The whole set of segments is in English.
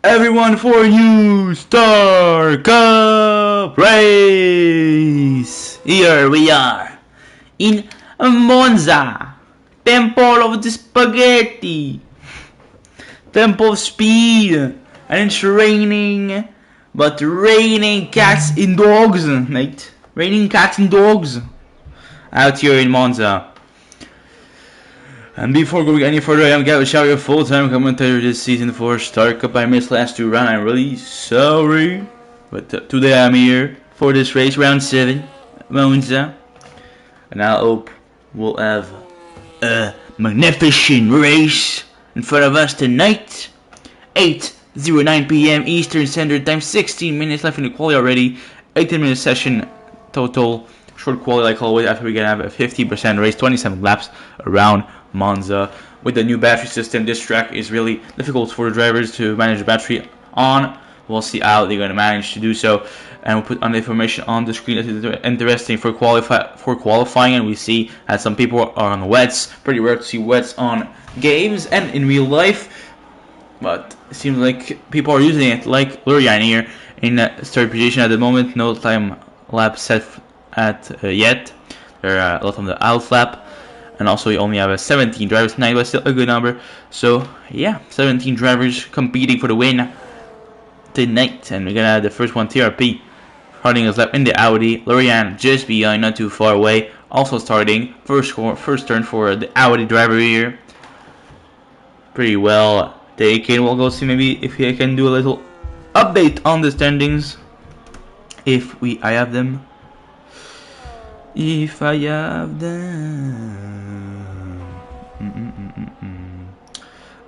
Everyone for you Star Cup race! Here we are in Monza, Temple of the Spaghetti, Temple of Speed, and it's raining, but raining cats and dogs, mate. Raining cats and dogs out here in Monza. And before going any further, I am Gavin Shaw, your full-time commentator this season for Star Cup. I missed last two rounds, I'm really sorry. But today I'm here for this race, round 7, Monza. And I hope we'll have a magnificent race in front of us tonight. 8:09 p.m. Eastern Standard Time, 16 minutes left in the quali already. 18-minute session total. Short quali like always, after we're gonna have a 50% race, 27 laps around Monza. With the new battery system, this track is really difficult for the drivers to manage the battery on. We'll see how they're gonna manage to do so, and we'll put on the information on the screen. That's interesting for qualifying, and we see that some people are on wets. Pretty rare to see wets on games and in real life, but it seems like people are using it, like Lurian here in third position at the moment. No time lap set at yet. There are a lot on the out lap, and also we only have a 17 drivers tonight, but still a good number. So yeah, 17 drivers competing for the win tonight, and we're gonna have the first one, TRP, starting his lap in the Audi. Lurian just behind, not too far away, also starting first turn for the Audi driver here. Pretty well taken. We'll go see maybe if I can do a little update on the standings, if I have them. If I have them.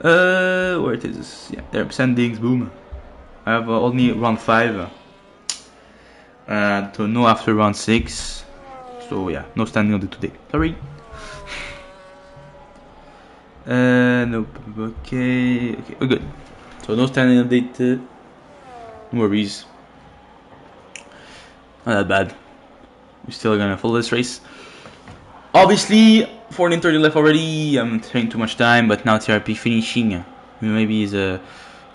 Where it is? Yeah, there. Standings. Boom. I have only round 5. So no after round 6. So yeah, no standing on it today. Sorry. Nope. Okay, we're good. So no standing update. No worries. Not that bad. We're still gonna follow this race. Obviously, 14:30 left already. I'm taking too much time, but now TRP finishing. Maybe is a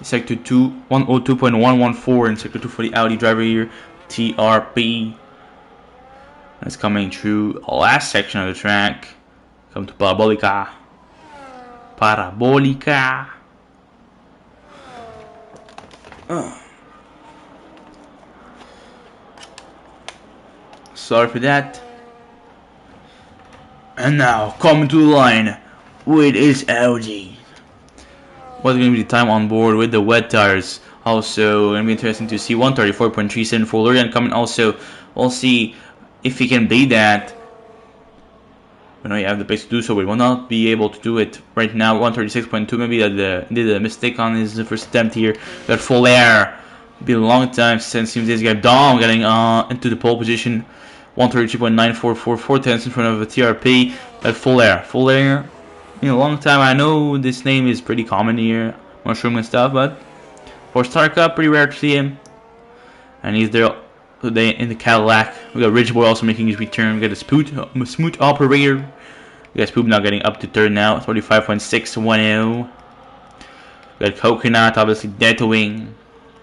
sector 2, 102.114 in sector 2 for the Audi driver here. TRP. That's coming through the last section of the track. Come to Parabolica. Sorry for that. And now, coming to the line with his Audi. What's going to be the time on board with the wet tires? Also, going to be interesting to see 134.37 for Lurian coming also. We'll see if he can beat that. I know you have the pace to do so, but will not be able to do it right now. 136.2, maybe that did a mistake on his first attempt here. Got full air. Been a long time since this guy Dom getting into the pole position. 132.944, 4 tenths in front of a TRP at full air. Full air in a long time. I know this name is pretty common here, Mushroom and stuff, but for Star Cup, pretty rare to see him. And he's there today in the Cadillac. We got Ridgeboy also making his return. We got a smooth operator. We got Spoop now getting up to third now, 35.610. We got Coconut, obviously Deathwing.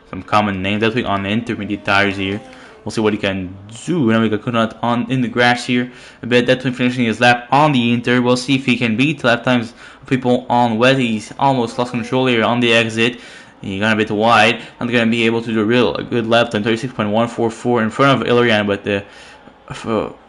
Some common names. Deathwing on the intermediate tires here. We'll see what he can do. Now we got Coconut on in the grass here. A bit Deathwing finishing his lap on the Inter. We'll see if he can beat lap times of people on wet. He's almost lost control here on the exit. He got a bit wide. Not gonna be able to do a good lap time. 36.144 in front of Illyrian, but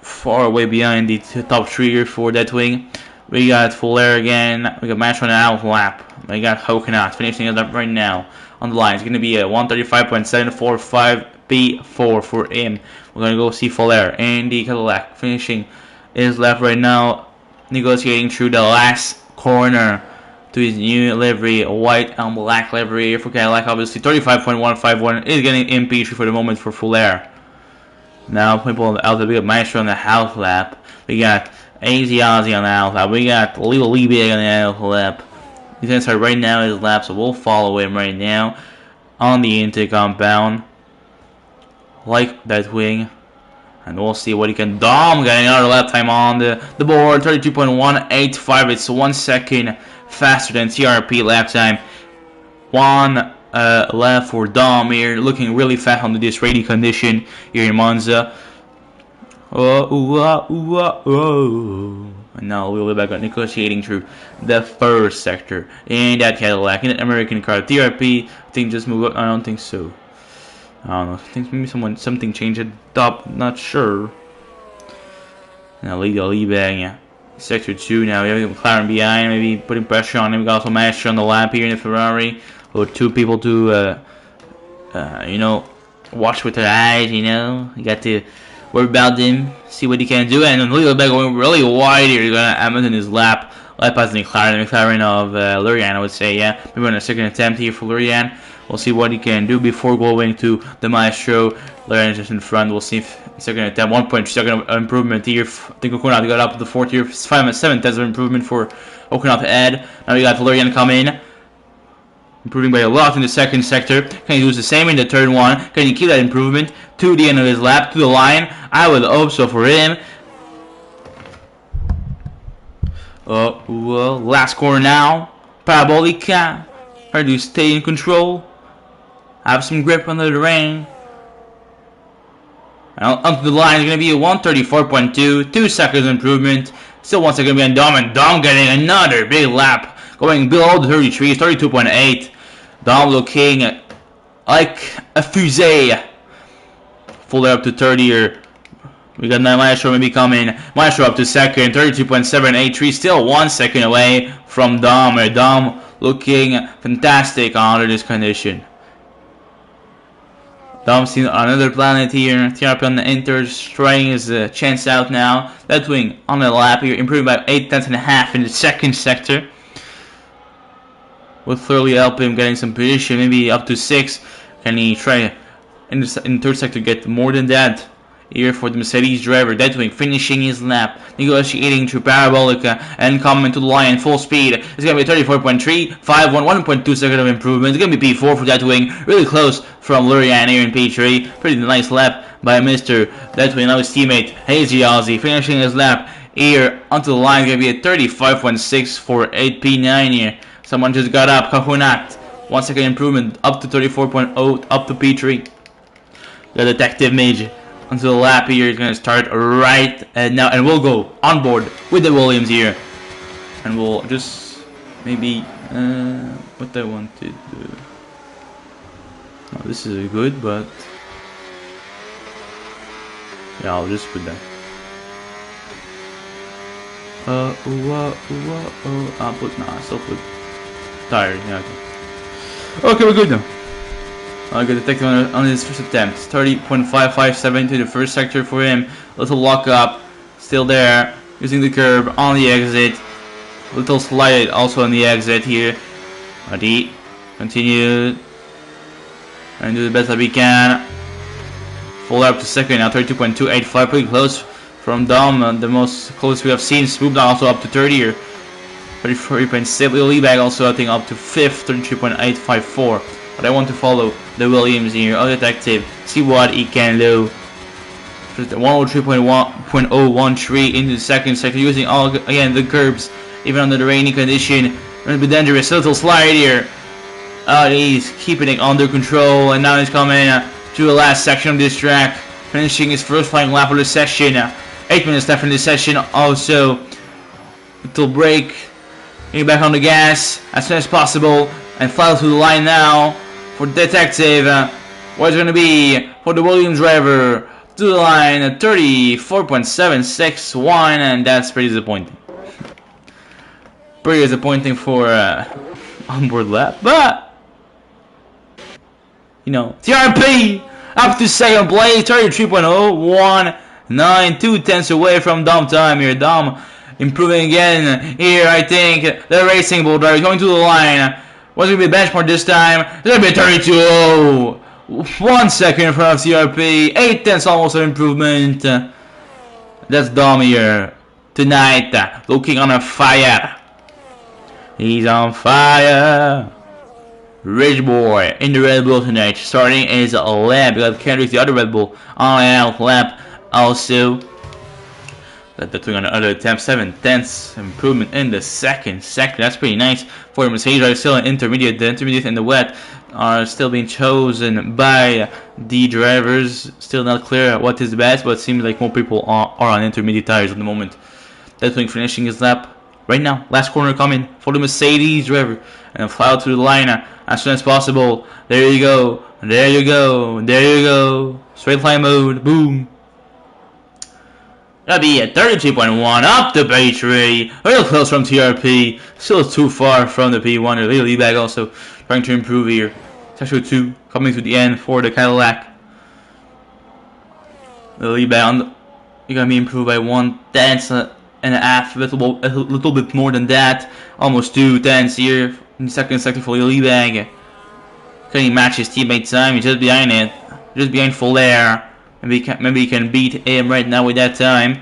far away behind the top 3 here for Deathwing. We got Full Air again. We got Match on an out lap. We got Coconut finishing it up right now on the line. It's gonna be a 135.745 P4 for him. We're gonna go see Full Air and the Cadillac finishing his lap right now, negotiating through the last corner to his new livery, a white and black livery for Cadillac. Obviously 35.151 is getting MP3 for the moment for Full Air. Now people on the outside, we got Maestro on the half lap. We got AZ Ozzy on the half lap. We got Lil Lee Big on the half lap. He's gonna start right now his lap, so we'll follow him right now on the Inter compound. Like Deathwing. And we'll see what he can. Dom getting another lap time on the board. 32.185. It's 1 second faster than TRP lap time. 1 lap for Dom here, looking really fast under this rainy condition here in Monza. And now we'll be back on negotiating through the first sector in that Cadillac, in that American car. TRP, I think just move up. I don't think so. I don't know. I think maybe something changed at the top. Not sure. Now lead bag, yeah. Sector 2 now. We have McLaren behind, maybe putting pressure on him. We got also Master on the lap here in the Ferrari. Or 2 people to, you know, watch with their eyes. You know, you got to worry about them, see what he can do. And Littleback going really wide here. He's gonna Hamilton his lap past the McLaren of Lurian, I would say. Yeah, maybe on a second attempt here for Lurian. We'll see what he can do before going to the Maestro. Lurian is just in front. We'll see if second attempt 1.2 second improvement here. I think Okunaut got up to the 4th here. 5.7 tenths of improvement for Okunaut to add. Now we got Lurian come in, improving by a lot in the second sector. Can he do the same in the third one? Can he keep that improvement to the end of his lap, to the line? I would hope so for him. Well, last corner now. Parabolica. Try to stay in control. Have some grip under the rain. And onto the line is going to be a 134.2. 2 seconds improvement. Still 1 second behind Dom. And Dom getting another big lap. Going below the 33. 32.8. Dom looking like a fusée. Full up to 30 here. We got Maestro maybe coming. Maestro up to second. 32.783. Still 1 second away from Dom. Dom looking fantastic under this condition. Dom's seen on another planet here. TRP on the Inters trying his chance out now. That wing on the lap here. Improving by 8 tenths and a half in the second sector. Will clearly help him getting some position, maybe up to 6. Can he try in the third sector get more than that? Here for the Mercedes driver, Deadwing finishing his lap, negotiating through Parabolica and coming to the line full speed. It's going to be 34.3, 5.1, 1.2 second of improvement. It's going to be P4 for Deadwing, really close from Lurian here in P3. Pretty nice lap by Mr. Deadwing, now his teammate Hazy Ozzy finishing his lap here onto the line. It's going to be a 35.6 for 8P9 here. Someone just got up, Kahunat. 1 second improvement, up to 34.0, up to P3. The Detective Mage until the lap here is going to start right now, and we'll go on board with the Williams here, and we'll just maybe what I want to do. No, this is good, but yeah, I'll just put that. I'll put I still put tired. Yeah. Okay, we're good now. I got detective on his first attempt. 30.557 to the first sector for him. Little lock up, still there, using the curb on the exit. Little slide also on the exit here. But he continued and do the best that we can. Full up to second now, 32.285, pretty close from Dom. The most close we have seen. Swooped also up to 30 here. 33.7. Lily bag also I think up to 5th, 33.854. But I want to follow the Williams here, detective, see what he can do. Just 103.013 into the second sector, using all again the curbs, even under the rainy condition. Gonna be dangerous. Little slide here. He's keeping it under control, and now he's coming to the last section of this track, finishing his first flying lap of the session. 8 minutes left in this session. Also, little break. Getting back on the gas as soon as possible and fly through the line now. For Detective, what's going to be for the Williams driver to the line at 34.761, and that's pretty disappointing. Pretty disappointing for onboard lap, but you know, TRP up to second place, 33.019, 2 tenths away from Dom time here. Dom improving again here. I think the Racing Bull driver is going to the line. What's going to be a benchmark this time? It's going to be a 32.0. 1 second in front of CRP. 8 tenths almost of improvement. That's Dom here tonight. Looking on a fire. He's on fire. Rich Boy in the Red Bull tonight. Starting his lap. We got Kendrick, the other Red Bull, on a lap also. That took another attempt. 7/10 improvement in the second sector. That's pretty nice for the Mercedes driver. Still an intermediate. The intermediate and the wet are still being chosen by the drivers. Still not clear what is best, but it seems like more people are on intermediate tires at the moment. Deathwing finishing his lap right now. Last corner coming for the Mercedes driver. And fly out to the line as soon as possible. There you go. There you go. There you go. Straight line mode. Boom. That'll be at 32.1 up the P3. A little close from TRP. Still too far from the P1. A little E-bag also trying to improve here. Sector 2 coming to the end for the Cadillac. The E-bag on the, you're gonna be improved by 1/10 and a half, a little bit more than that. Almost 2/10 here in the second sector for the E-bag. Can he match his teammate time? He's just behind it. Just behind Folair. Maybe he can beat him right now with that time.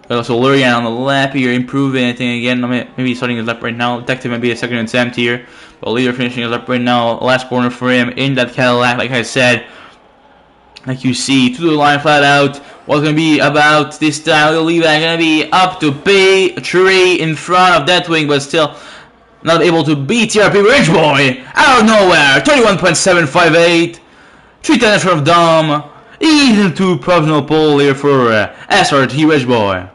Also Lurian on the lap here, improving anything again. Maybe he's starting his lap right now. Detective might be a second attempt here. But Leader finishing his lap right now. Last corner for him in that Cadillac, like I said. Like you see, to the line flat out. What's going to be about this time? The lead back going to be up to P3 in front of Deathwing, but still not able to beat TRP Ridgeboy out of nowhere. 31.758. 310 in front of Dom. Even to provisional pole here for SRT Ridgeboy.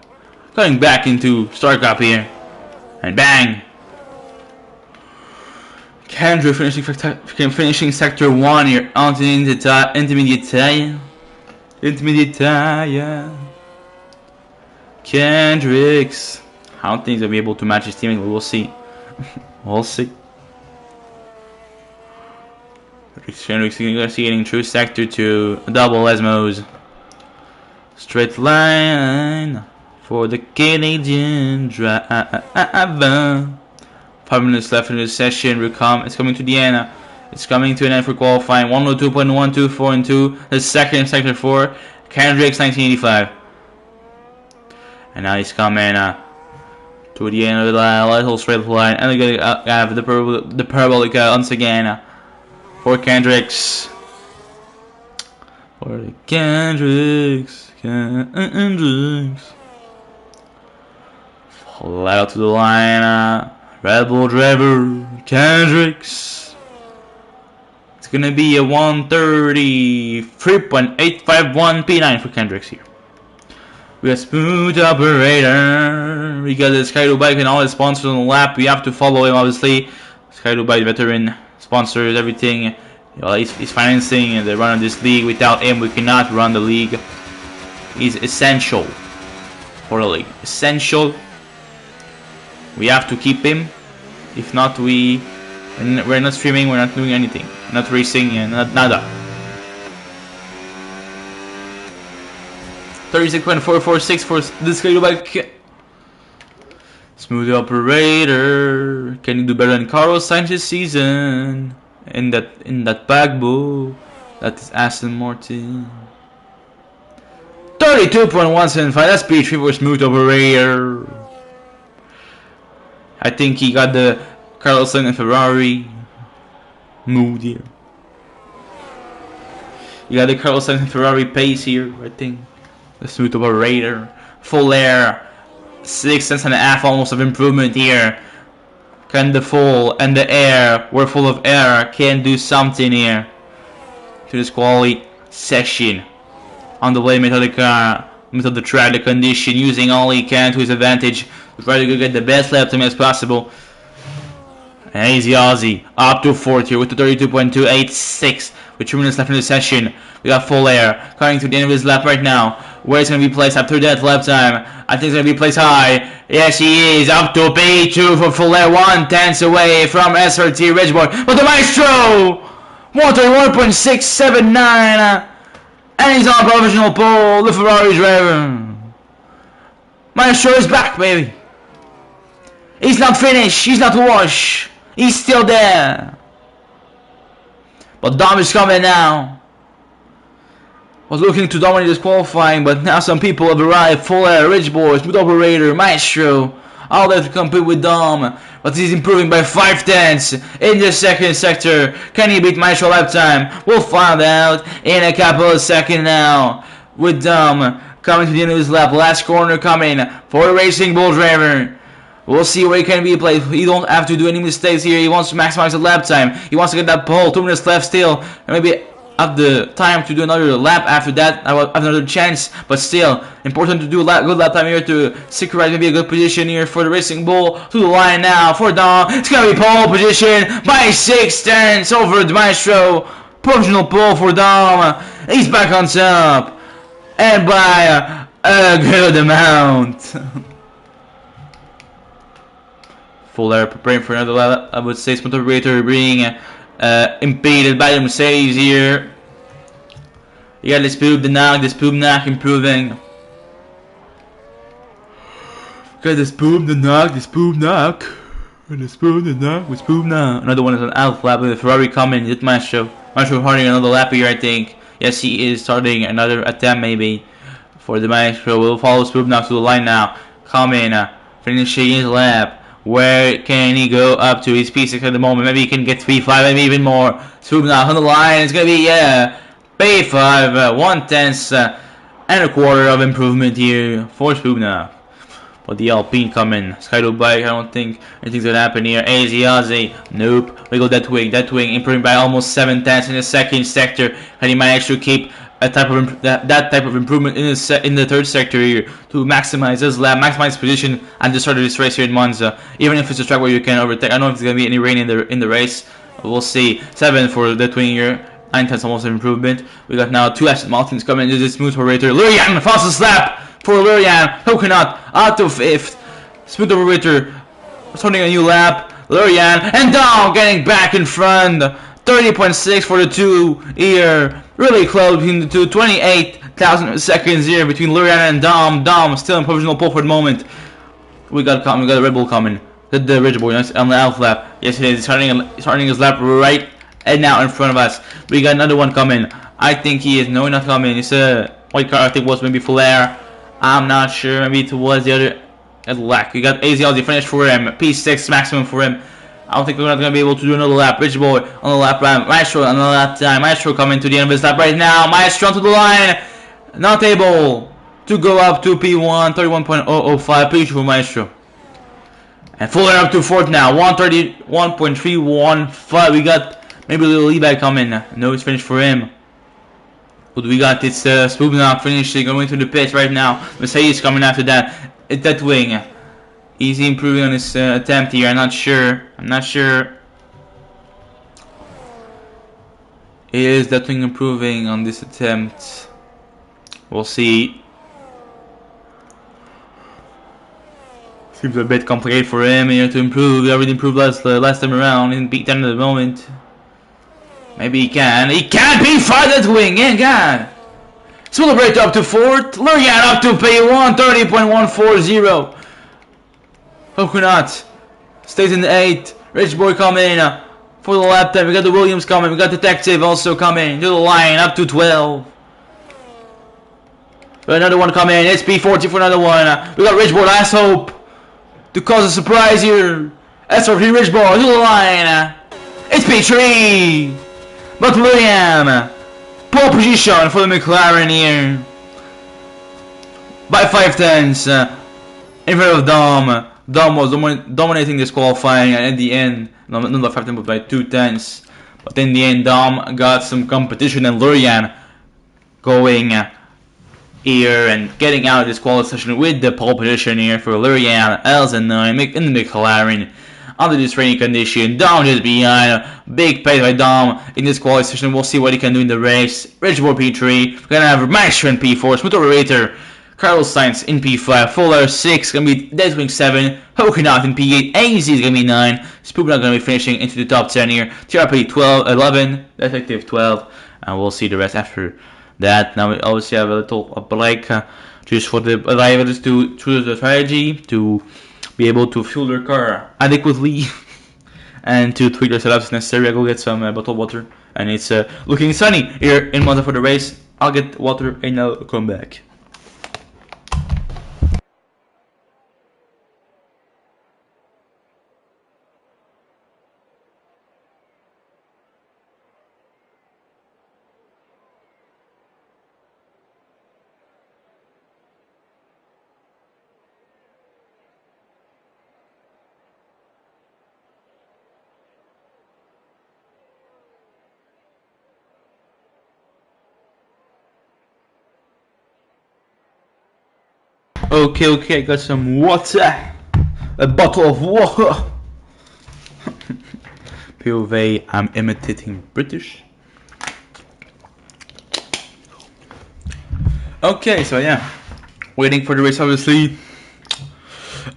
Going back into Star Cup here. And bang! Kendrick finishing sector 1 here on the intermediate tire. Kendricks. I don't think he'll be able to match his teammate, but we'll see. We'll see. Kendricks getting through sector 2. Double Esmos. Straight line for the Canadian driver. 5 minutes left in the session. It's coming to the end. It's coming to an end for qualifying. 102.124 and 2. The second sector 4. Kendricks 1985. And now he's coming to the end of the little straight line. And we're gonna have the parabolic once again for Kendricks. For the Kendricks. Flat out to the line. Red Bull driver Kendricks. It's gonna be a 133.851 P9 for Kendricks here. We got Smooth Operator. We got the Sky Bike and all his sponsors on the lap. We have to follow him obviously. Sky Bike veteran sponsors everything. He's financing the run of this league. Without him, we cannot run the league. He's essential for the league. Essential. We have to keep him. If not, we're not streaming. We're not doing anything. Not racing and not nada. 36.446 for this guy bike. Smooth Operator. Can you do better than Carlos Sainz this season? In that bag bull. That is Aston Martin. 32.175. That's P3 for Smooth Operator. I think he got the Carlos Sainz and Ferrari mood here. You got the Carlos Sainz and Ferrari pace here, I think. The Smooth Operator. Full air. 6 cents and a half almost of improvement here. Can the full and the air, we're full of air, can do something here to this quality session. On the limit of the car, limit of the track, the condition, using all he can to his advantage. Try to go get the best lap time as possible. And Easy Aussie up to 4th here with the 32.286 with 2 minutes left in the session. We got Full Air coming to the end of his lap right now. Where it's going to be placed after that lap time? I think it's going to be placed high. Yes, he is up to P2 for Full Air. 1/10 away from SRT Ridgeboy. But the Maestro 131.679 and he's on a provisional pole. The Ferrari driver. Maestro is back, baby. He's not finished. He's not washed. He's still there. But Dom is coming now. Was looking to dominate this qualifying, but now some people have arrived. Full Air, Ridgeboy, Smooth Operator, Maestro. All there to compete with Dom. But he's improving by 5/10 in the second sector. Can he beat Maestro lap time? We'll find out in a couple of seconds now. With Dom coming to the end of his lap. Last corner coming for the Racing Bull driver. We'll see where he can be played. He don't have to do any mistakes here. He wants to maximize the lap time. He wants to get that pole. 2 minutes left still. And maybe have the time to do another lap after that. I will have another chance. But still, important to do a good lap time here to secure maybe a good position here for the Racing Bull. To the line now for Dom. It's going to be pole position by 6 tenths over the Maestro. Provisional pole for Dom. He's back on top. And by a good amount. Fuller preparing for another lap. I would say Smooth Operator being impeded by the Mercedes here. You got this Spoop the knock improving. Got this Spoop the knock, and the Spoop the knock with Spoop knock. Another one is an Alpha lap with the Ferrari coming. It's Maestro starting another lap here, I think. Yes, he is starting another attempt maybe for the Maestro. We'll follow Spoop knock to the line now. Coming, finishing his lap. Where can he go up to? He's P6 at the moment. Maybe he can get P5, maybe even more. Spoopnock on the line. It's going to be, P5, 1/10 and a quarter of improvement here for Spoopnock. But the Alpine coming. Skydo bike, I don't think anything's going to happen here. AZ Aussie, nope. We go that wing improving by almost 7/10 in the second sector. And he might actually keep that type of improvement in the third sector here to maximize his lap, maximize his position at the start of this race here in Monza. Even if it's a track where you can overtake, I don't know if there's gonna be any rain in the race. We'll see. 7 for the twin here. 9/10 almost an improvement. We got now 2 Aston Martins coming into this Smooth Operator. Lurian, fastest lap for Lurian. Coconut out to 5th. Smooth Operator starting a new lap. Lurian and Dom getting back in front. 30.6 for the 2 here. Really close between the two. 28,000 seconds here between Lurian and Dom. Dom still in provisional pole for the moment. We got a Red Bull coming. The Red Bull on the Alpha lap. Yes, it is starting his lap right and now in front of us. We got another one coming. I think he is not coming. It's a white car. I think it was maybe Fuller. I'm not sure. Maybe it was the other at lack. We got AZ Aussie finish for him. P6 maximum for him. I don't think we're not going to be able to do another lap. Rich Boy on the lap time. Maestro on the lap time. Maestro coming to the end of his lap right now. Maestro onto the line. Not able to go up to P1. 31.005. P2 for Maestro. And Fuller up to 4th now. 131.315. We got maybe a little lead coming. No, it's finished for him. But we got this Spoopnock finishing. Going to the pits right now. Mercedes coming after that. It's that wing. Is he improving on his attempt here? I'm not sure. Is that thing improving on this attempt? We'll see. Seems a bit complicated for him here to improve. He already improved last time around. In P10 at the moment. Maybe he can. He can't P5 that wing. Yeah, God. Celebrate up to 4th. Lurian up to P1. 30.140. Coconut stays in the 8th. Rich Boy coming for the lap time. We got the Williams coming. We got Detective also coming to the line up to 12. Another one coming. It's P40 for another one. We got Rich Boy. Last hope to cause a surprise here. SR3 Rich Boy to the line. It's P3. But William pole position for the McLaren here by 5/10 in front of Dom. Dom was dominating this qualifying, and at the end, not by 5/10 but by 2/10. But in the end, Dom got some competition, and Lurian going here and getting out of this qualification with the pole position here for Lurian, LZ9 in the McLaren. Under this rainy condition, Dom just behind. Big pace by Dom in this qualification. We'll see what he can do in the race. Ridgeboard P3. We're gonna have Maestro in P4. Smooth Operator. Carlos Sainz in P5, Fuller 6, gonna be Deadwing 7, Coconut in P8, AZ is gonna be 9, Spoopnock gonna be finishing into the top 10 here, TRP 12, 11, Detective 12, and we'll see the rest after that. Now we obviously have a little break just for the drivers to choose the strategy to be able to fuel their car adequately and to tweak their setups if necessary. I'll go get some bottled water, and it's looking sunny here in Monza for the race. I'll get water and I'll come back. Okay, I got some water. A bottle of water. POV, I'm imitating British. Okay, so yeah, waiting for the race obviously.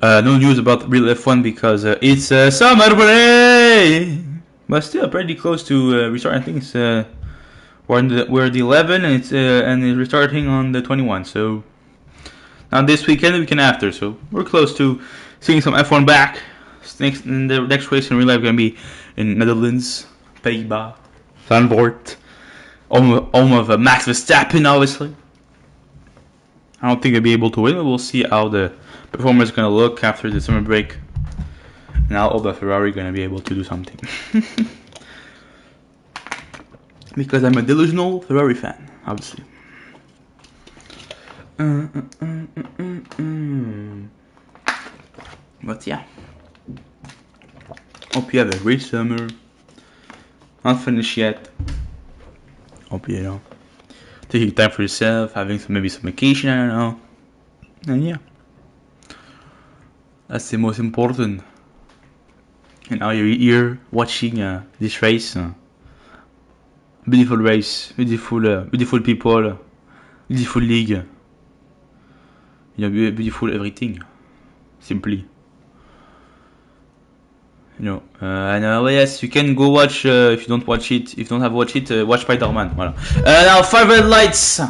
No news about real F1 because it's summer break, but still pretty close to restarting. I think it's we're the 11 and it's restarting on the 21. So not this weekend, the weekend after. So we're close to seeing some F1 back. The next race in real life gonna be in Netherlands, Pays-Bas, Zandvoort, home of Max Verstappen, obviously. I don't think I'll be able to win, but we'll see how the performance is going to look after the summer break. Now, all the Ferrari going to be able to do something. Because I'm a delusional Ferrari fan, obviously. But yeah. Hope you have a great summer. Not finished yet. Hope you know. Taking time for yourself, having maybe some vacation, I don't know. And yeah. That's the most important. And now you're here watching this race. Beautiful race, beautiful people, beautiful league. Beautiful everything. Simply. Yes, you can go watch if you don't watch it. If you don't have watched it, watch Spider-Man. Voilà. Now 5 red lights,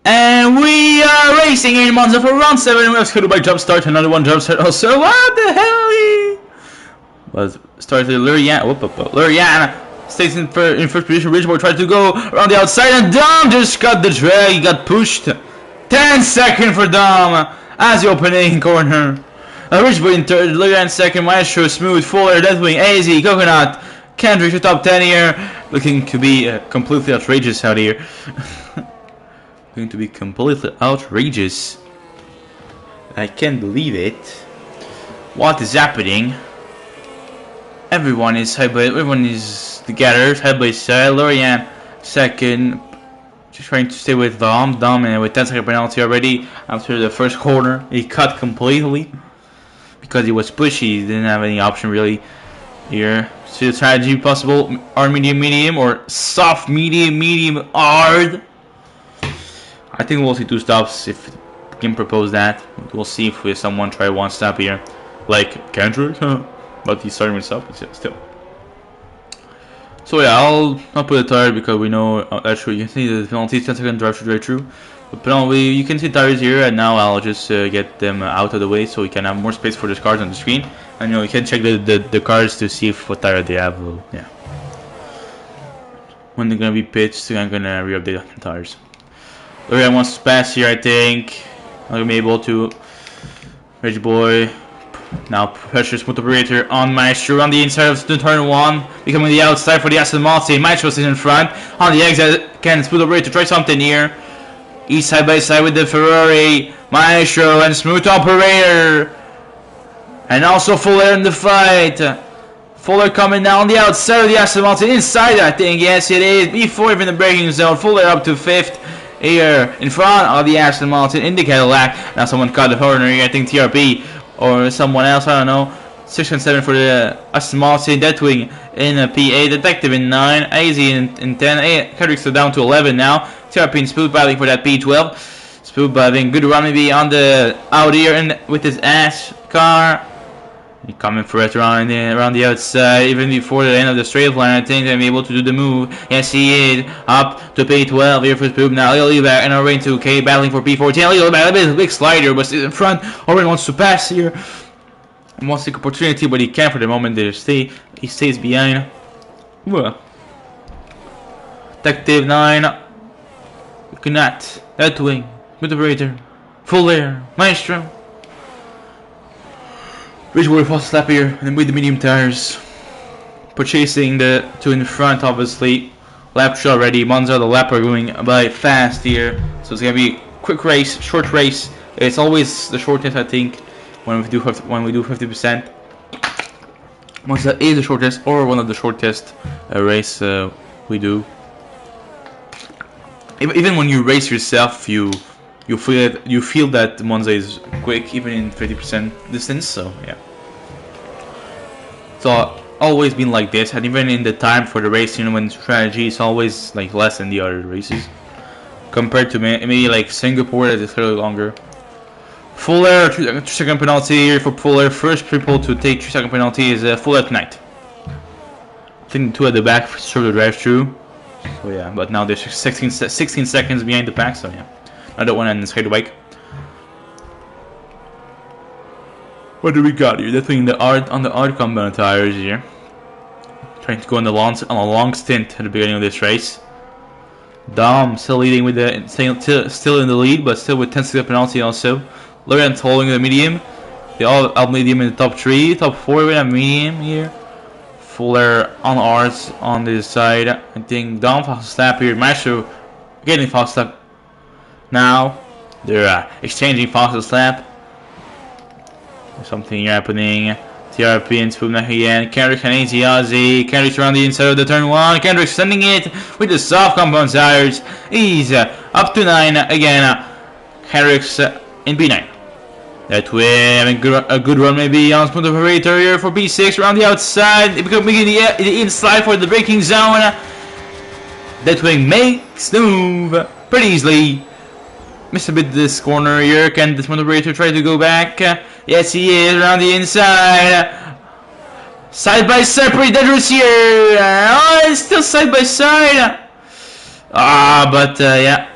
and we are racing in Monza for round 7. We have scheduled by jump start. Another one jump start. Also, what the hell? Was started Lurian stays in first position. Ridgeboy tried to go around the outside, and Dom just got the drag. He got pushed. 10 seconds for Dom as the opening corner. Ridgeboy in third, Lurian second, Maestro, Smooth, Fuller, Deathwing, AZ, Coconut, Kendrick to top 10 here. Looking to be completely outrageous out here. Going to be completely outrageous. I can't believe it. What is happening? Everyone is together, side by side. Lurian second, just trying to stay with Dom. And with 10 second penalty already after the first corner. He cut completely. Because he was pushy, he didn't have any option really here. See the strategy possible, hard medium, or soft medium hard. I think we'll see 2 stops if we can propose that. We'll see if someone try 1 stop here, like Kendrick, but he's starting with stop still. So yeah, I'll not put a tire because we know that's true. You can see the penalty 10 second drive straight through. But you can see tires here, and now I'll just get them out of the way so we can have more space for the cars on the screen. And you can check the cars to see what tire they have. Yeah. When they're gonna be pitched, I'm gonna re-update the tires. Lurian wants to pass here, I think. I'm gonna be able to. Ridgeboy. Now pressure smooth operator on Maestro on the inside of the turn 1, becoming the outside for the Aston Martin. Maestro is in front on the exit. Can smooth operator try something here? He's side by side with the Ferrari, Maestro, and Smooth Operator. And also Fuller in the fight. Fuller coming down the outside of the Aston Martin. Inside, I think. Yes, it is. Before even the braking zone. Fuller up to 5th. Here in front of the Aston Martin in the Cadillac. Now someone caught the corner here. I think TRP or someone else. I don't know. 6 and 7 for the Aston Martin. Deathwing in P8. Detective in 9. AZ in 10. Kendrick's down to 11 now. TRP and Spood battling for that P12. Spood having good run maybe on the out here and with his ass car. He coming for it around the outside, even before the end of the straight line. I think they'll be able to do the move. Yes, he is up to P12 here for Spood. Now Lily back and over into K battling for P14. Lily back a big slider, but in front. Oren wants to pass here. He wants the opportunity, but he can't for the moment. He stays behind. Detective 9. Cannot. Deathwing. Good operator. Fuller. Maestro. Ridgeboy fast lap here and with the medium tires. Purchasing the 2 in front, obviously. Lap already. Monza, the lap are going by fast here. So it's gonna be a quick race, short race. It's always the shortest, I think, when we do 50%. Monza is the shortest, or one of the shortest race we do. Even when you race yourself, you you feel that Monza is quick even in 50% distance. So yeah, so always been like this, and even in the time for the race, when strategy is always like less than the other races compared to maybe like Singapore that is clearly longer. Fuller, 3-second penalty here for Fuller. First people to take 3-second penalty is Fuller tonight. I think 2 at the back sort of drive through. So yeah, but now there's 16 seconds behind the pack. So yeah, another one on the straight bike. What do we got here? Definitely on the hard compound tires here. Trying to go on a long stint at the beginning of this race. Dom still leading with still in the lead, but still with 10-second penalty also. Laurent holding the medium. They all out medium in the top 3, top 4 with a medium here. Fuller on ours on this side. I think Dom fast lap here. Maestro getting fast lap. Now they're exchanging fast lap. Something happening. TRP and Spoonneck again. Kendrick and Ozzy. Kendrick's around the inside of the turn 1. Kendrick sending it with the soft compound tires. He's up to 9 again. Kendrick's in P9. That way, having a good run maybe on Smooth Operator here for P6 around the outside. Making the inside for the braking zone. That way makes the move pretty easily. Missed a bit this corner here. Can the Smooth Operator try to go back? Yes, he is around the inside. Side by side, pretty dangerous here. Oh, it's still side by side. But yeah.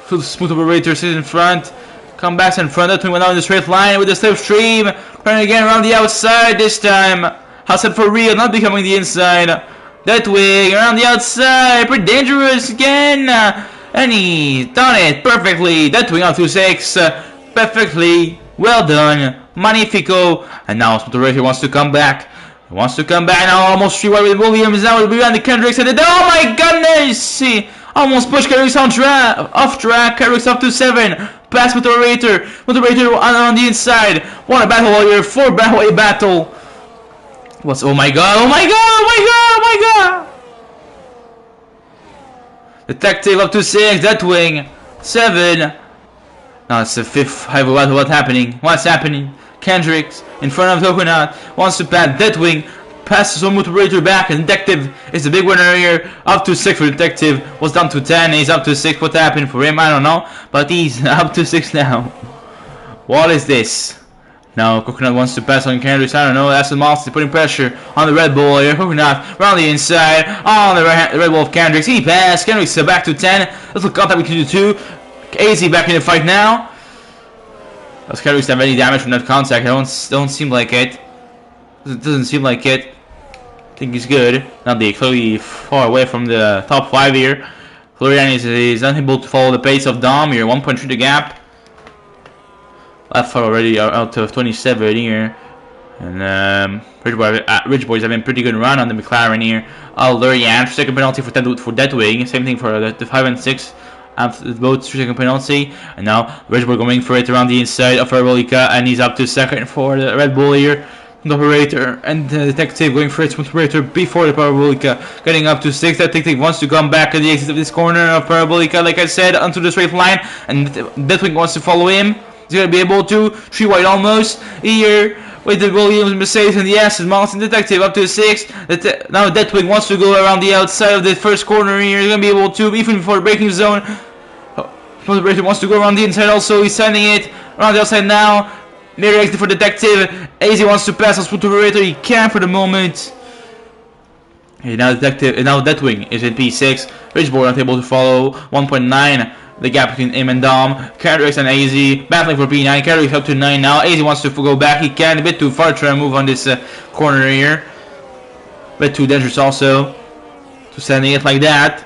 Smooth Operator sits in front. Come back in front. That one went out in the straight line with the slipstream. Turning again around the outside this time. Hassan for real, not becoming the inside. That way, around the outside. Pretty dangerous again. And he's done it perfectly. That wing out to 6. Perfectly. Well done. Magnifico. And now Smooth Operator wants to come back. He wants to come back now. Almost 3 wide with Williams. Now will be behind the Kendricks. And oh my goodness! He almost pushed Kendricks off track. Kendricks up to 7. Pass Smooth Operator. Smooth Operator on the inside. What a battle here. 4 battle battle. What's oh my god, oh my god, oh my god, oh my god! Detective up to 6, that wing. 7. Now it's the 5th battle. What's happening? What's happening? Kendricks in front of Coconut wants to pass that wing. Passes Smooth Operator back, and Detective is the big winner here. Up to 6 for Detective. Was down to 10. He's up to 6. What happened for him? I don't know. But he's up to 6 now. What is this? Now Coconut wants to pass on Kendricks. I don't know. Aston Martin putting pressure on the Red Bull here. Coconut around the inside. On the Red Bull of Kendricks. He passed. Kendricks back to 10. Little contact between the 2. AZ back in the fight now. Does Kendricks have any damage from that contact? I don't seem like it. It doesn't seem like it. I think he's good. Now they clearly far away from the top 5 here. Florian is unable to follow the pace of Dom here. 1.3 the gap. Left far already out of 27 here. And Ridgeboy's having a pretty good run on the McLaren here. Lurian, 2nd penalty for that wing. Same thing for the 5 and 6. After both 3-second penalty. And now Ridgeboy going for it around the inside of Parabolica. And he's up to 2nd for the Red Bull here. The Operator and the Detective going for it. Smooth Operator before the Parabolica, getting up to 6. That Detective wants to come back at the exit of this corner of Parabolica, like I said, onto the straight line, and Deathwing wants to follow him. He's gonna be able to 3 wide almost here with the Williams, Mercedes, and the Aston Martin. Detective up to 6. Now Deathwing wants to go around the outside of the first corner here. He's gonna be able to, even before the braking zone. Smooth Operator wants to go around the inside also. He's sending it around the outside now. Mirror exit for Detective. AZ wants to pass on Smooth Operator. He can for the moment. Okay, now Detective. Now Deathwing is in P6. Ridgeboy not able to follow. 1.9 the gap between him and Dom. Kendricks and AZ battling for P9. Kendricks up to 9 now. AZ wants to go back. He can a bit too far to try and move on this corner here. A bit too dangerous also to sending it like that.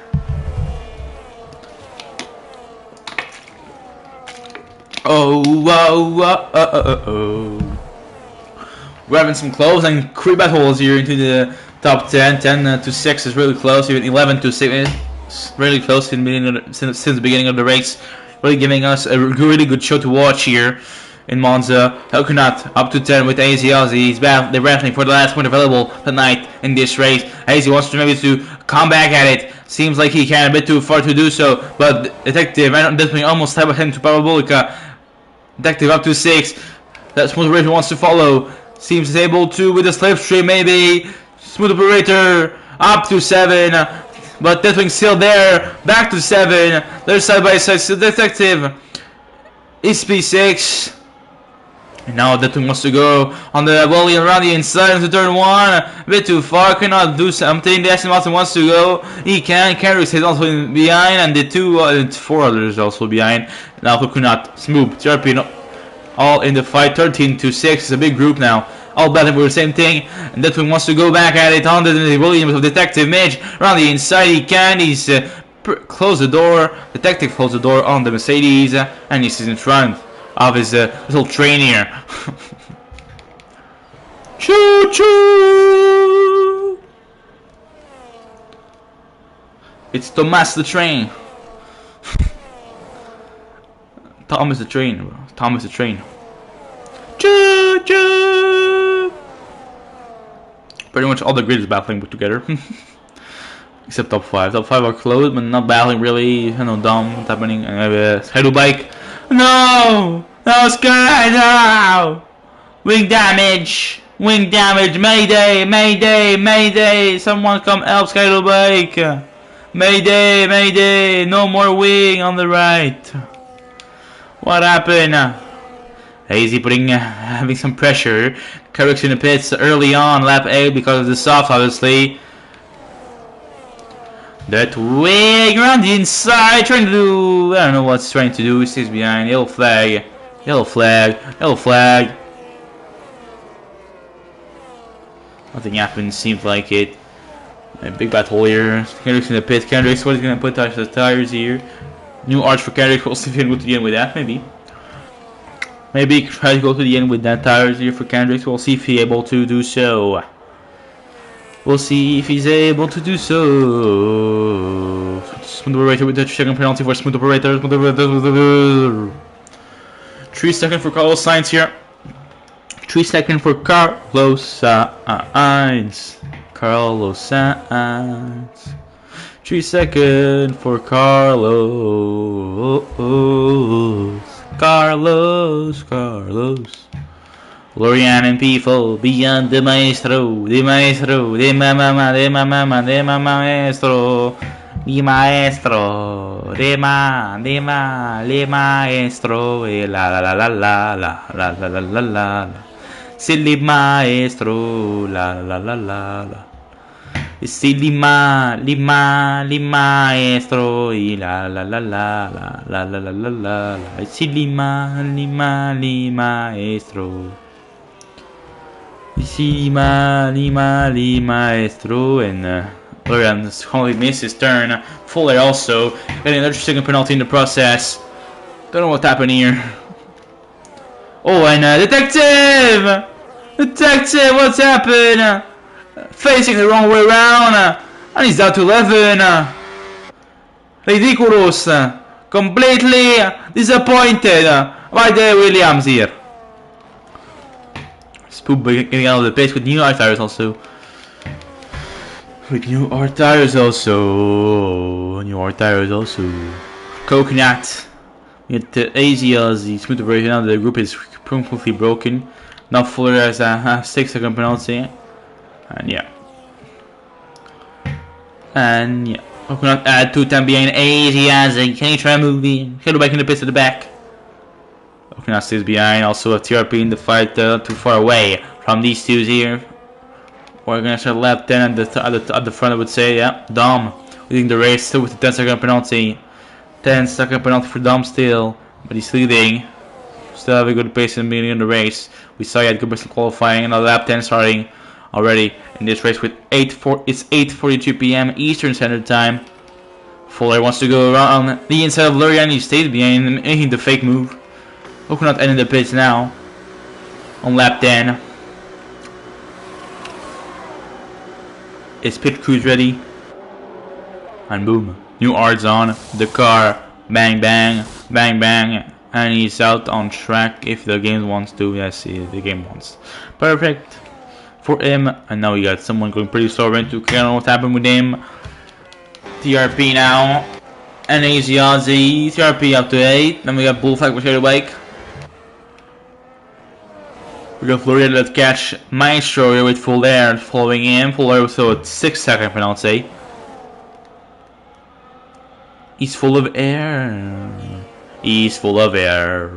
We're having some close and creep battles here into the top 10. 10 to 6 is really close. Even 11 to 6 is really close since the beginning of the race. Really giving us a really good show to watch here in Monza. Coconut up to 10 with AZ Ozzy. They're battling for the last point available tonight in this race. AZ wants to maybe to come back at it. Seems like he can a bit too far to do so, but Detective and definitely almost have him to Parabolica. Detective up to 6. That Smooth Operator wants to follow. Seems able to with the slipstream maybe. Smooth Operator up to 7. But Deathwing still there. Back to 7. They're side by side. So Detective is P6. And now Deathwing wants to go on the volley around the inside into turn 1. A bit too far. Cannot do something. The Aston Martin wants to go. He can. Kendricks is also behind. And the 4 others also behind. Now Coconut, Smooth, TRP all in the fight. 13 to 6. It's a big group now. All battling for the same thing. And Deathwing wants to go back at it on the Williams of Detective Midge. Around the inside he can. He's close the door. Detective closed the door on the Mercedes. And he's in front of his little train here. Choo choo! It's Thomas the train. Thomas the train, bro. Thomas the train. Choo choo! Pretty much all the grid is battling together. Except top 5. Top 5 are close, but not battling really. You know, dumb. What's happening? Hydro Bike. No! No, Sky! No! Wing damage! Wing damage! Mayday! Mayday! Mayday! Someone come help Sky Bike! Mayday! Mayday! No more wing on the right! What happened? Hazy putting having some pressure. Carrick's in the pits early on, lap 8 because of the soft, obviously. That wing around the inside, trying to do, I don't know what's trying to do. He stays behind. Yellow flag, yellow flag, yellow flag. Nothing happens. Seems like it. A big battle here. Kendrick's in the pit. Kendrick's what is gonna put touch the tires here. New arch for Kendrick. We'll see if he can go to the end with that. Maybe. Maybe try to go to the end with that tires here for Kendrick. We'll see if he's able to do so. We'll see if he's able to do so. Smooth Operator with the 2-second penalty for Smooth Operator. 3 seconds for Carlos Sainz here. 3 seconds for Carlos Sainz. Carlos Sainz. 3 seconds for Carlos. Carlos. Lorian and people beyond the maestro, the maestro, the mama, the mama, the maestro, the maestro, the maestro, la la la la la la la la la la, silly maestro, la la la la la, silly maestro, la la la la la la la la la, silly maestro. Maestro, and Lorian only missed his turn. Fuller also getting another 2-second penalty in the process. Don't know what happened here. Oh, and Detective! Detective, what's happened? Facing the wrong way around, and he's down to 11. Ridiculous. Completely disappointed by the Williams here. Spoop getting out of the pace with new R tires also. Coconut. We get the AZ the Smooth Operator. Now the group is completely broken. Now Fuller has a 6-second penalty. And yeah. Coconut add 2-10 behind AZ as a can you try moving? Can go back in the pits at the back. Coconut stays behind, also a TRP in the fight too far away from these two here. We're gonna start lap 10 at the front, I would say, yeah. Dom leading the race still with the 10-second penalty. 10-second penalty for Dom still, but he's leading. Still have a good pace in the beginning of the race. We saw he had good pace in qualifying, and lap 10 starting already in this race with it's 8:42 p.m. Eastern Standard Time. Fuller wants to go around the inside of Lorian. He stays behind, making the fake move. Coconut ending the pits now on lap 10. Is pit crews ready? And boom, new arts on the car. Bang bang, bang bang, and he's out on track if the game wants to. Yes, the game wants. Perfect for him. And now we got someone going pretty slow into. I don't know what happened with him. TRP now. And Easy Ozzy. TRP up to 8. Then we got Bullfight with Shady Wake. We got Florian that catch Maestro here with Full Air following him. Full Air with a 6-second penalty. He's full of air. He's full of air.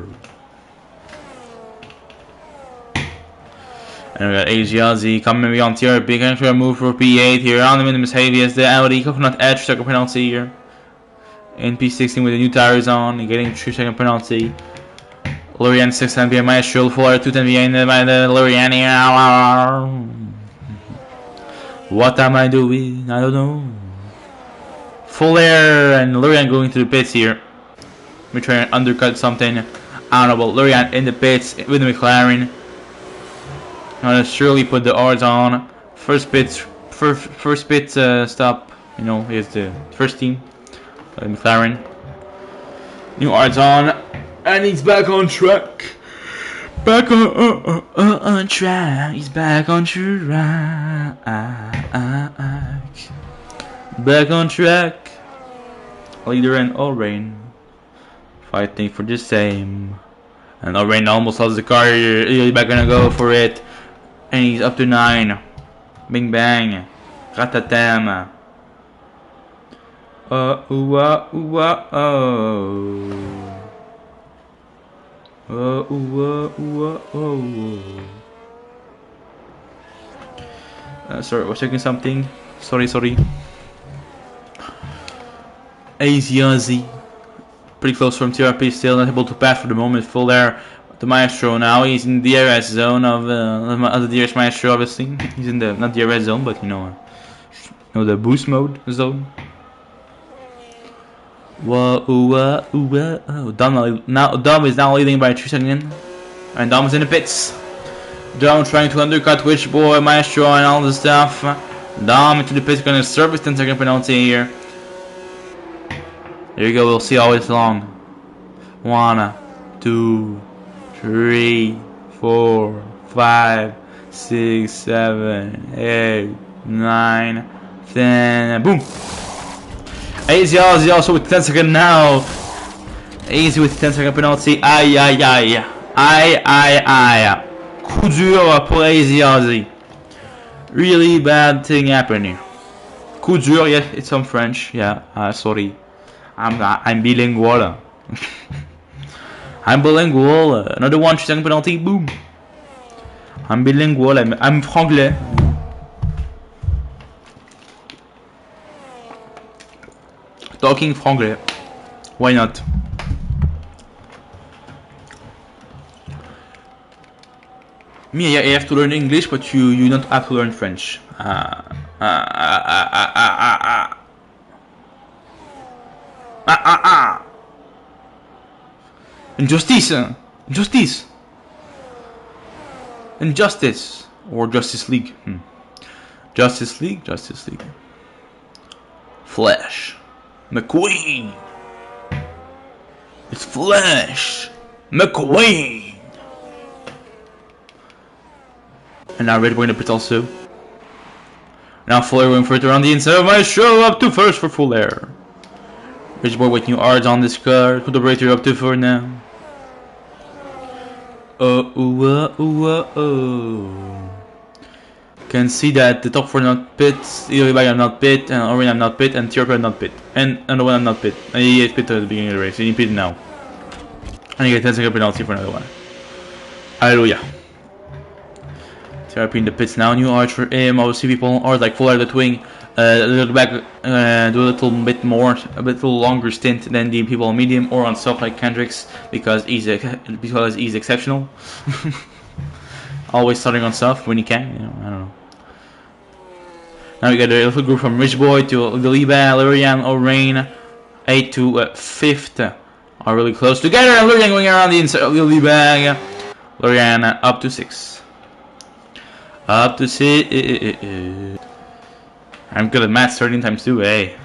And we got Asiazi coming beyond TRP. Going to move for P8 here. On the minimum heavy as the Audi. Coconut Edge, second penalty here. In P16 with the new tires on. Getting 3-second penalty. Lorian 6 behind Maestro. Full Air 210 behind by the Lorian here. What am I doing? I don't know. Full Air and Lorian going to the pits here. We try and undercut something. I don't know, but Lorian in the pits with the McLaren. Now let's surely put the odds on. First pit stop. You know, is the first team, McLaren. New odds on, and he's back on track. Back on track. He's back on track. Back on track. Leader and Allrain fighting for the same. And Allrain almost lost the car here. He's back gonna go for it. And he's up to 9. Bing bang. Ratatam. Oh. Sorry, we're checking something. Sorry. Ozzy. Pretty close from TRP still, not able to pass for the moment. Full Air to Maestro now. He's in the DRS zone of the DRS Maestro, obviously. He's in the, not DRS zone, but you know the boost mode zone. Dom is now leading by 3 seconds. And Dom is in the pits. Dom trying to undercut Witchboy, Maestro, and all the stuff. Dom into the pits, gonna serve his 10-second penalty here. There you go, we'll see all this long. 1, 2, 3, 4, 5, 6, 7, 8, 9, 10, boom! Easy Ozzy also with 10 seconds now. Easy with 10-second penalty. Aïe. Coup dur pour Easy Ozzy. Really bad thing happened here. Coup dur, yeah, it's some French. Yeah, sorry. I'm bilingual. I'm bilingual. Another 1-second penalty. Boom. I'm bilingual. I'm franglais. Talking franglais. Why not? Me, I have to learn English, but you don't have to learn French. Injustice. Injustice. Or Justice League. Justice League. Flash. McQueen. It's Flash. McQueen. And now Red Boy in the pit also. Now Full Air going further on the inside of Maestro up to first for Full Air. Red Boy with new odds on this car. Put the operator up to 4 now. Can see that the top 4 not pit, Eli I'm not pit, and Orin I'm not pit, and TRP I'm not pit, and another one I'm not pit. And he is pit at the beginning of the race, and he pit now. And you get 10-second penalty for another one. Hallelujah. TRP in the pits now, new arch for him. Obviously people are like Full Air the wing. Look back, do a little bit longer stint than the people on medium or on soft like Kendricks because he's exceptional. Always starting on soft when he can, you know, I don't know. Now we got a little group from Rich Boy to Liba, Lurian, O'Rain, 8 to 5th are really close together, and Lurian going around the inside of Liba. Lurian up to 6. Up to 6. I'm good at math 13 times 2, hey.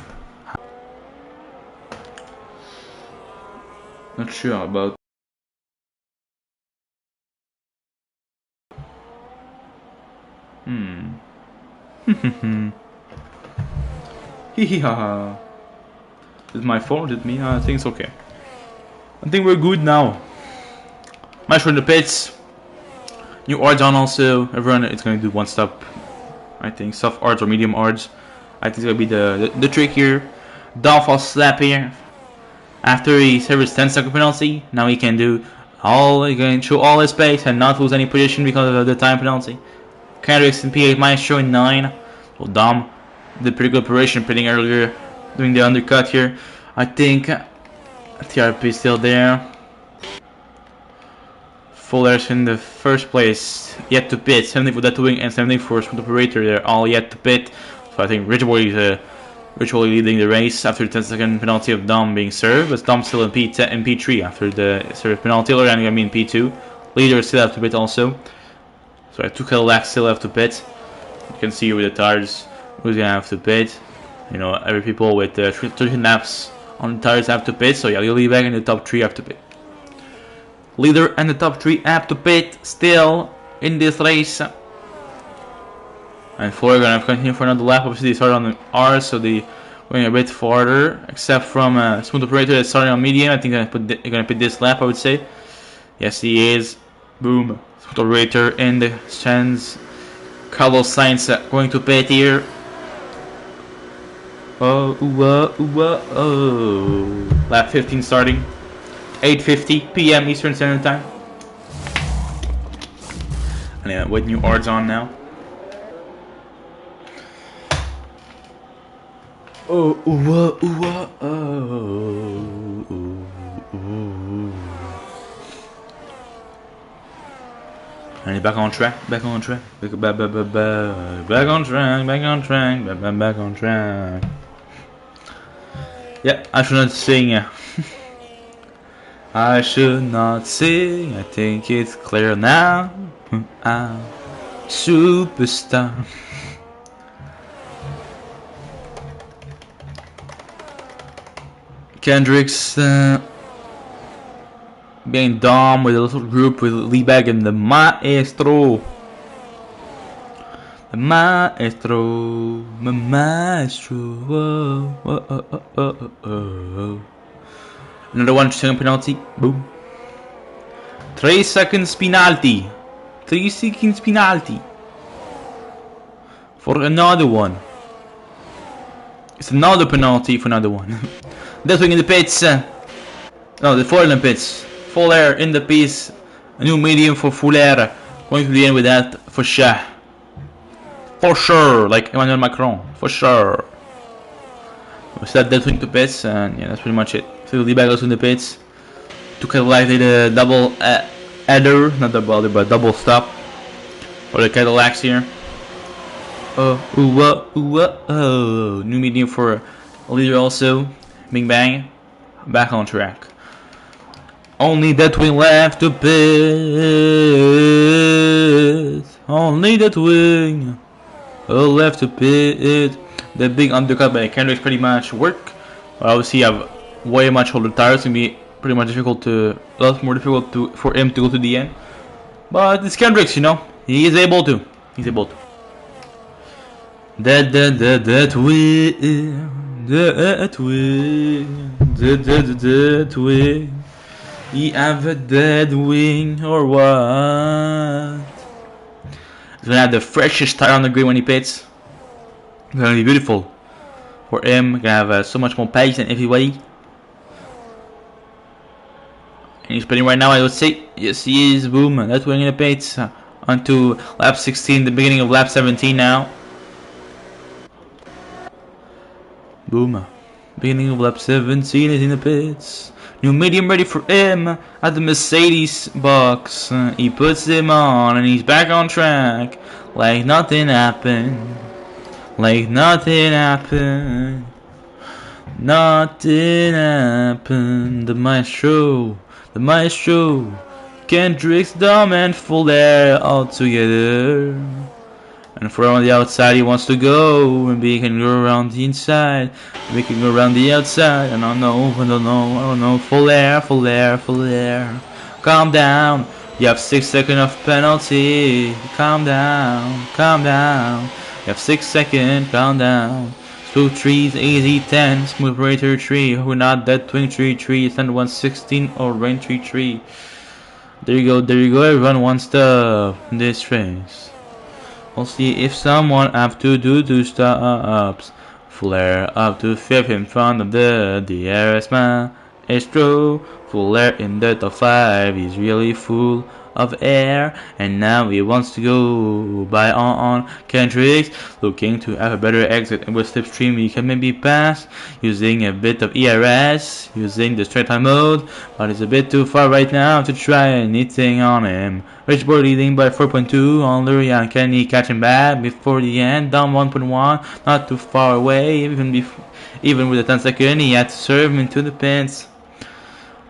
Not sure about. Hee hee ha ha. Is my phone? Is it me? I think it's okay. I think we're good now. Maestro in the pits. New odds on also. Everyone is going to do one stop. I think soft odds or medium odds. I think it's going to be the trick here. Dom falls slap here. After he serves 10-second penalty, now he can do all. He can show all his pace and not lose any position because of the time penalty. Kendricks and P8 Maestro in 9. So Dom did pretty good operation pitting earlier, doing the undercut here. I think TRP is still there. Fuller's in the first place, yet to pit. 70 for that wing and 70 for Smooth Operator. They're all yet to pit. So I think Ridgeboy is virtually leading the race after the 10-second penalty of Dom being served. But Dom's still in P3 after the serve penalty. Lorian gonna be in P2. Leader still have to pit also. So I 2 Cadillacs still have to pit. You can see with the tires who's gonna have to pit. You know, every people with 30 laps on the tires have to pit. So yeah, you'll be back in the top 3 have to pit. Leader and the top 3 have to pit still in this race. And Fuller gonna have to continue for another lap. Obviously they started on the R, so they going a bit farther. Except from Smooth Operator that's starting on medium. I think they're gonna pit this lap, I would say. Yes, he is. Boom. Smooth Operator in the stands. Carlos Sainz going to pit here. Oh. Lap 15 starting. 8:50 p.m. Eastern Standard Time. And yeah, with new odds on now. And he's back on track, back on track, back on track. Yeah, I should not sing. I should not sing, I think it's clear now. I'm superstar. Kendricks being Dom with a little group with Liebag and the Maestro. The Maestro, my Maestro. Another 1-second penalty. Boom. 3 seconds penalty. 3 seconds penalty. For another one. It's another penalty for another one. Deathwing in the pits. No, the Fuller in the pits. Fuller in the piece. A new medium for Fuller. Going to the end with that for sure. For sure. Like Emmanuel Macron. For sure. We start Deathwing to pits. And yeah, that's pretty much it. So Liebag goes in the pits. To Cadillac the double header. Not double header, but double stop. For the Cadillacs here. New medium for Leader also. Bing bang. Back on track. Only Deathwing left to pit. Only Deathwing left to pit. The big undercut by Kendricks pretty much work. But obviously you have way much older tires. It's gonna be pretty much difficult a lot more difficult for him to go to the end. But it's Kendricks, you know. He is able to. He's able to. Deathwing. He have a dead wing or what? He's gonna have the freshest tire on the grid when he pits. It's gonna be beautiful for him. Gonna have so much more pace than everybody. And he's pitting right now, I would say. Yes, he is. Boom. That's wing in the pits. Onto lap 16, the beginning of lap 17 now. Boom. Beginning of lap 17 is in the pits. New medium ready for him at the Mercedes box. He puts him on and he's back on track. Like nothing happened. Like nothing happened. Nothing happened. The Maestro. The Maestro. Kendricks, Dom and Fuller all together. And for on the outside he wants to go. And we can go around the inside. We can go around the outside. I don't know. Fuller. Calm down. You have 6 seconds of penalty. Calm down. You have 6 seconds. Calm down. Smooth trees, easy 10, smooth operator 3, who not that twin tree 3, send 116 or rain tree 3. There you go, everyone wants this race. We'll see if someone have to do 2 stops. Flare up to 5th in front of the DRS Maestro. Flare in the top 5, he's really full of air, and now he wants to go by on Kendricks, looking to have a better exit, and with slipstream he can maybe pass using a bit of ERS, using the straight line mode, but it's a bit too far right now to try anything on him. Richboard leading by 4.2 on Lurian. Can he catch him back before the end? Down 1.1, not too far away, even with a 10 second he had to serve him into the pins.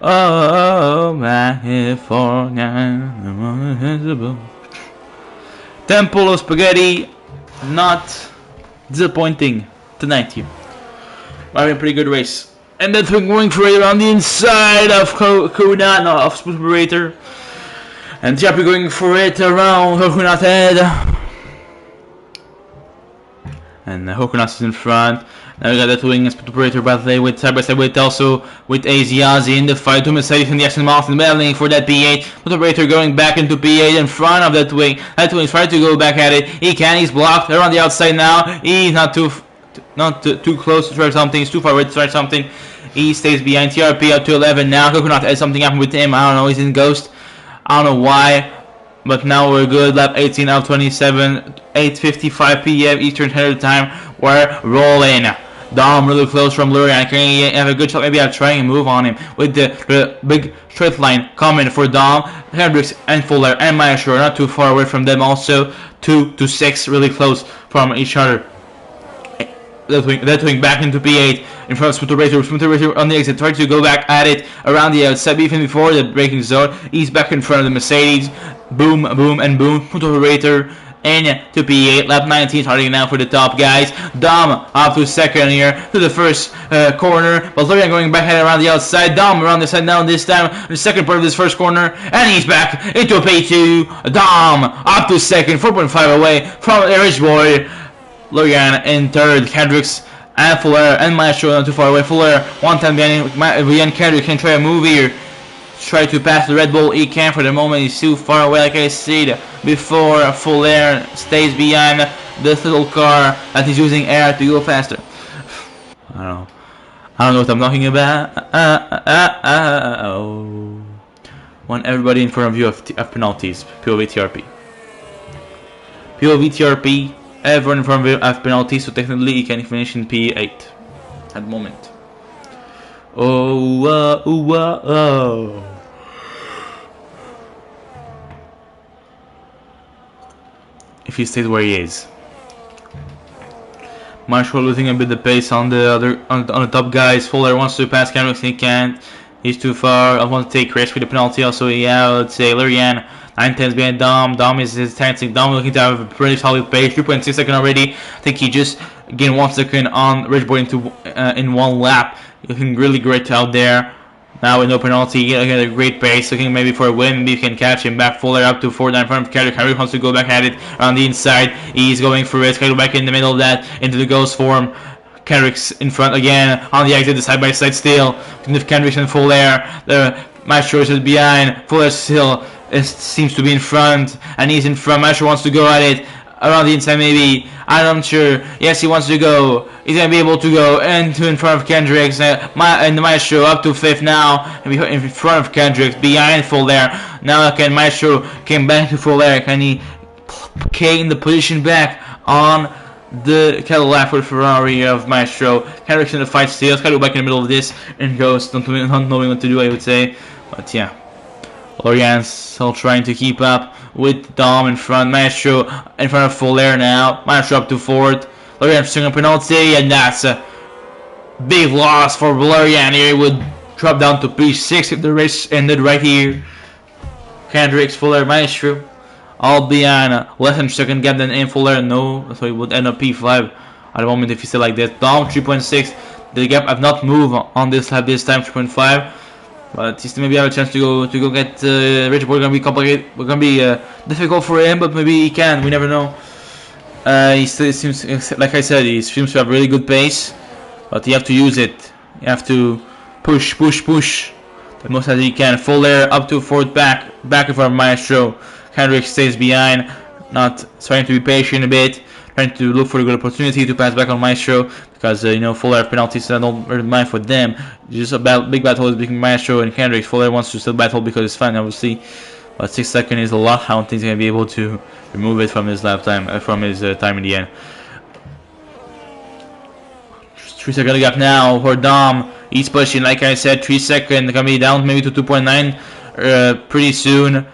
Oh, California. Temple of Spaghetti, not disappointing tonight here. Having a pretty good race. And then we're going for it around the inside of Kuna, no, of Smooth Operator. And Jappy going for it around Hokunat's head. And Hokunat is in front. Now we got that wing and Smooth Operator battle with side by side with also with Aziazi in the fight to Mercedes and the Aston Martin battling for that P8. Smooth Operator going back into P8 in front of that wing. That wing is trying to go back at it. He's blocked. They're on the outside now. He's not too close to try something. He's too far away to try something. He stays behind. TRP up to 11 now. Coconut has something happened with him. I don't know. He's in Ghost. I don't know why. But now we're good. Lap 18 out of 27. 8:55 p.m. Eastern Standard Time. We're rolling. Dom really close from Lurian. Can he have a good shot? Maybe I'll try and move on him with the big straight line coming for Dom. Hendricks and Fuller and Maestro not too far away from them. Also 2 to 6 really close from each other. That wing back into P8 in front of Smooth Operator. Smooth Operator on the exit, trying to go back at it around the outside, even before the braking zone. He's back in front of the Mercedes. Boom, boom, and boom. Smooth Operator in to P8. Lap 19 starting now for the top guys. Dom up to second here to the first corner. But Lurian going back at around the outside. Dom around the side down this time. The second part of this first corner. And he's back into P2. Dom up to second. 4.5 away from the Richboard. Lurian in third, Kendricks and Fuller and Maestro not too far away. Fuller 110 behind Kendricks can try a move here. Try to pass the Red Bull. He can for the moment. He's too far away, like I said before. Fuller stays behind this little car that he's using air to go faster. I don't know what I'm talking about. Want everybody in front of you of penalties. POV TRP. POV TRP. Everyone in front of penalties, so technically he can finish in P8 at the moment. If he stays where he is. Marshall losing a bit the pace on the top guys. Fuller wants to pass Kendricks, he can't. He's too far. I want to take risk with the penalty. Also, yeah, let's say Lurian. 9/10 behind Dom. Dom is his tactic. Dom looking to have a pretty solid pace. 3.6 seconds already. I think he just gained 1 second on Richboard in one lap. Looking really great out there. Now with no penalty, looking at a great pace. Looking maybe for a win. Maybe you can catch him back. Fuller up to 4 in front of Kendrick. Kendrick wants to go back at it on the inside. He's going for it. Kendrick back in the middle of that into the ghost form. Kendrick's in front again on the exit, the side by side still. Kendrick's in full air. The Maestro is behind. Fuller still seems to be in front, and he's in front. Maestro wants to go at it around the inside, maybe. I'm not sure. Yes, he wants to go. He's gonna be able to go into in front of Kendricks. And the Maestro up to 5th now, in front of Kendricks, behind Fuller. Now can Maestro came back to Fuller? Can he gain the position back on the Cadillac for the Ferrari of Maestro? Kendricks in the fight still. He's got to go back in the middle of this and goes, not knowing what to do, I would say. But yeah, Lurian's still trying to keep up with Dom in front. Maestro in front of Fuller now. Maestro up to 4th. Lurian pursuing a penalty, and that's a big loss for Lurian here. He would drop down to P6 if the race ended right here. Kendricks, Fuller, Maestro all behind less than second gap than in Fuller. No, so he would end up P5 at the moment if you say like this. Dom 3.6. The gap have not moved on this lap this time, 3.5. But he still maybe have a chance to go get Richboard. Gonna be complicated. Gonna be difficult for him, but maybe he can. We never know. He still seems, like I said, he seems to have really good pace, but you have to use it. You have to push the most as you can. Full air up to forward back in front of Maestro. Kendrick stays behind, not trying to be patient a bit, trying to look for a good opportunity to pass back on Maestro, because full air penalties, I don't really mind for them. Just a big battle between Maestro and Kendrick. Full air wants to still battle because it's fun, obviously, but 6 seconds is a lot. I don't think he's gonna be able to remove it from his lifetime, from his time in the end. 3 second gap now for Dom. He's pushing, like I said, 3 seconds. Gonna be down maybe to 2.9 pretty soon.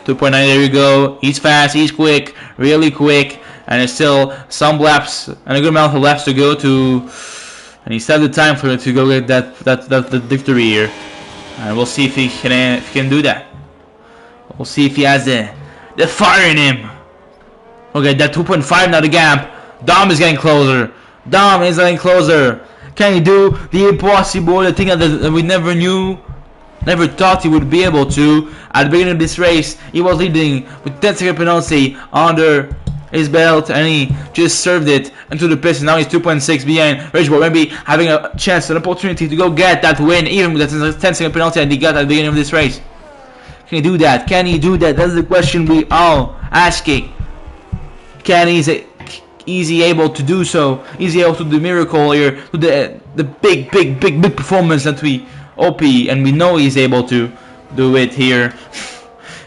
2.9, there you go. He's fast, he's quick, really quick, and there's still some laps and a good amount of laps to go to, and he still has the time for it to go get that victory here. And we'll see if he can do that. We'll see if he has the fire in him. Okay, that 2.5 now the gap. Dom is getting closer. Dom is getting closer. Can he do the impossible? The thing that we never knew, never thought he would be able to. At the beginning of this race, he was leading with 10 second penalty under his belt, and he just served it into the pits. Now he's 2.6 behind Ridgeboard, maybe having a chance, an opportunity to go get that win, even with that 10 second penalty that he got at the beginning of this race. Can he do that? Can he do that? That's the question we all asking. Can he able to do so? Is he able to do the miracle here? To the big performance that we hope and we know he's able to do it here.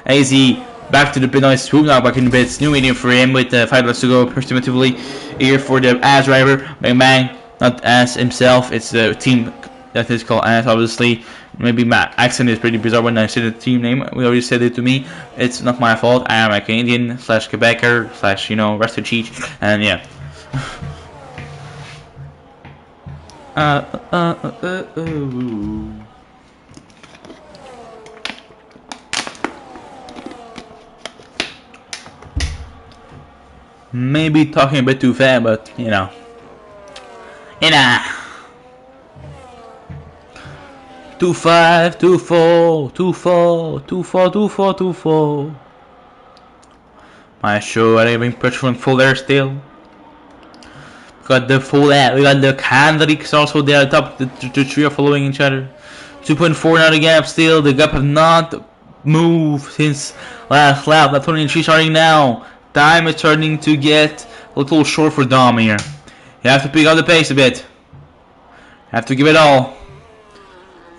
AZ back to the pit, nice swoop now back in the pits. New medium for him with 5 laps to go. Approximately here for the AS driver. Bang bang, not AS himself. It's the team that is called AS, obviously. Maybe my accent is pretty bizarre when I say the team name. We already said it to me. It's not my fault. I am a Canadian / Quebecer / Rasta Cheech, and yeah. Maybe talking a bit too fast, but you know. 2-5, 2-4, 2-4, 2-4, 2-4, 2-4. Maestro having pressure from full air still. Got the full air. We got the Kendricks also there at the top. The three are following each other. 2.4 now the gap still. The gap have not moved since last lap. That's 23 starting now. Time is starting to get a little short for Dom here. You have to pick up the pace a bit. You have to give it all.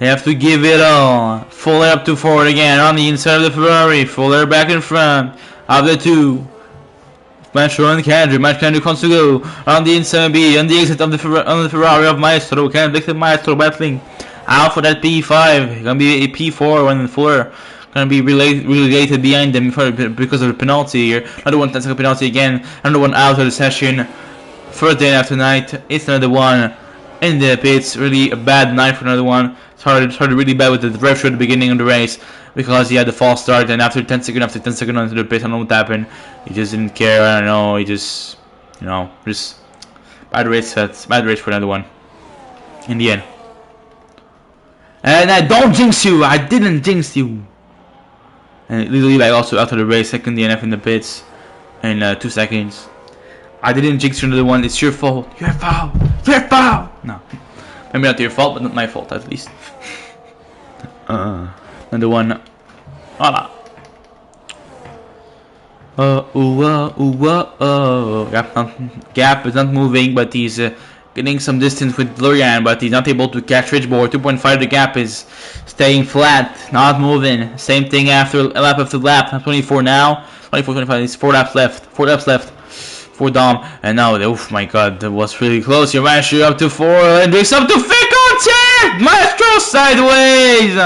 You have to give it all. Full air up to forward again on the inside of the Ferrari. Full air back in front of the two. Maestro and Kendrick. Kendrick wants to go on the inside B, on the exit of the Ferrari of Maestro. Kendrick and Maestro battling out for that P5. Gonna be a P4 when Full air gonna be relegated behind them because of the penalty here. Another one 10-second penalty again. Another one out of the session. First day after night. It's another one in the pits. Really a bad night for another one. Started really bad with the rev show at the beginning of the race because he had the false start, and after 10 seconds onto the pit, I don't know what happened. He just didn't care. I don't know. He just bad race. Bad race for another one. In the end. And I don't jinx you. I didn't jinx you. And literally, like, also after the race, second DNF in the pits in 2 seconds. I didn't jinx you another one. It's your fault. Your fault. Your fault. No. Maybe not your fault, but not my fault at least. Another one. Voila. Gap is not moving, but he's getting some distance with Lorian, but he's not able to catch Ridgeboard. 2.5, the gap is staying flat, not moving. Same thing after lap after lap. 24 now. 24, 25. It's 4 laps left. 4 laps left for Dom, and now, oh my god, that was really close. Your Maestro up to 4, and Hendricks up to Fickle. Maestro sideways.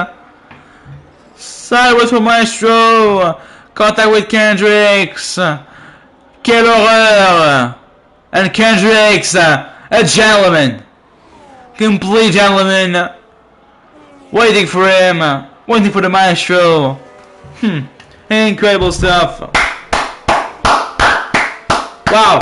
Sideways for Maestro. Contact with Kendricks. Quelle horreur. And Kendricks, a gentleman. Complete gentleman. Waiting for him. Waiting for the Maestro. Incredible stuff. Wow.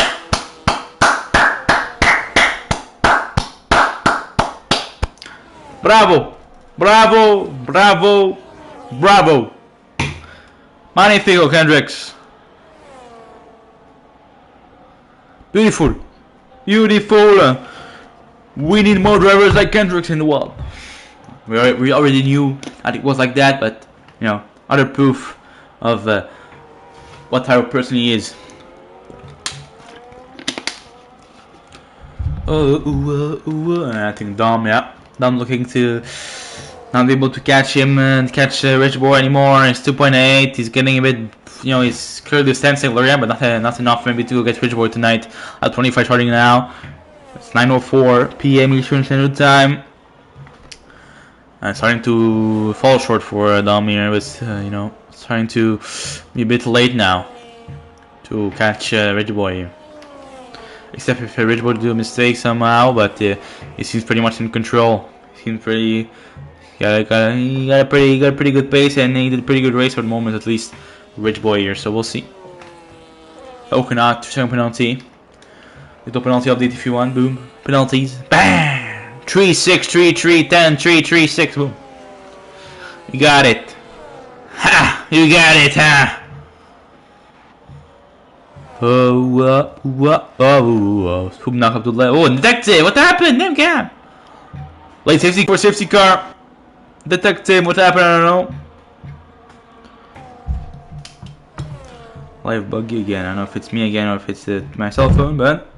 Bravo. Bravo. Bravo. Bravo. Magnifico, Kendricks. Beautiful. Beautiful. We need more drivers like Kendricks in the world. We already knew that it was like that, but you know, other proof of what type of person he is. I think Dom, yeah, Dom looking to not be able to catch him and catch Rich Boy anymore. It's 2.8. He's getting a bit, you know, he's clearly distancing Lorian, but not enough maybe to get Rich Boy tonight. At 25 starting now. It's 9:04 p.m. Eastern Standard Time. Starting to fall short for Dom here. With you know, starting to be a bit late now to catch Rich Boy here. Except if Rich Boy do a mistake somehow, but he seems pretty much in control. He seems pretty. Got a pretty good pace, and he did a pretty good race for the moment, at least. Rich Boy here, so we'll see. Okenot, second penalty. Little penalty update if you want. Boom. Penalties. Bam! 3-6, 3-3, 10, 3-3, 6. Boom. You got it. Ha! You got it, ha! Spook knock up to the left. Oh, detective! What happened? Damn cab! Late safety for safety car. Detective, what happened? I don't know. Live buggy again. I don't know if it's me again or if it's my cell phone, but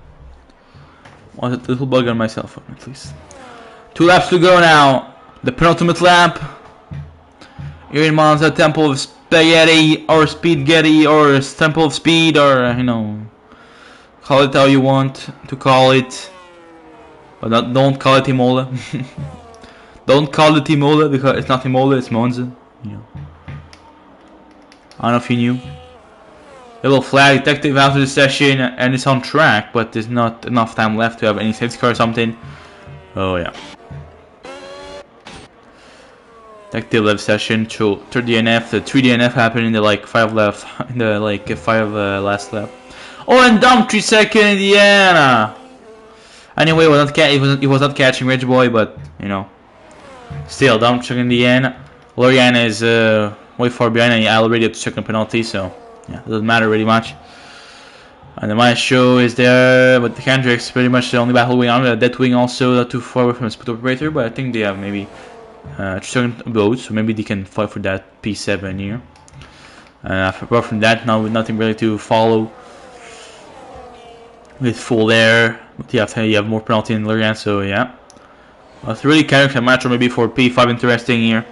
was a little bug on my cell phone at least. 2 laps to go now. The penultimate lap. Here in Monza, Temple of Spaghetti or Speedgetty or Temple of Speed, or you know, call it how you want to call it, but don't call it Imola. Don't call it Imola because it's not Imola, it's Monza. You know. I don't know if you knew. A little flag detective after the session, and it's on track, but there's not enough time left to have any safety car or something. Oh yeah. Detective left session, 3 DNF. The 3 DNF happened in the like 5 left, in the like 5 last lap. Oh, and Dom 3 second Indiana. Anyway, he was not catching Rich Boy, but you know, still Dom 3 Indiana. Lorian is way far behind, and he already up to second penalty, so yeah, it doesn't matter really much. And the Maestro is there, but the Kendricks pretty much the only battle going on. The Deathwing also not too far away from the Split Operator, but I think they have maybe certain boats, so maybe they can fight for that P7 here. Apart from that, now nothing really to follow. With full air, but you have more penalty in Lorian, so yeah. It's really Kendricks and Maestro maybe for P5 interesting here.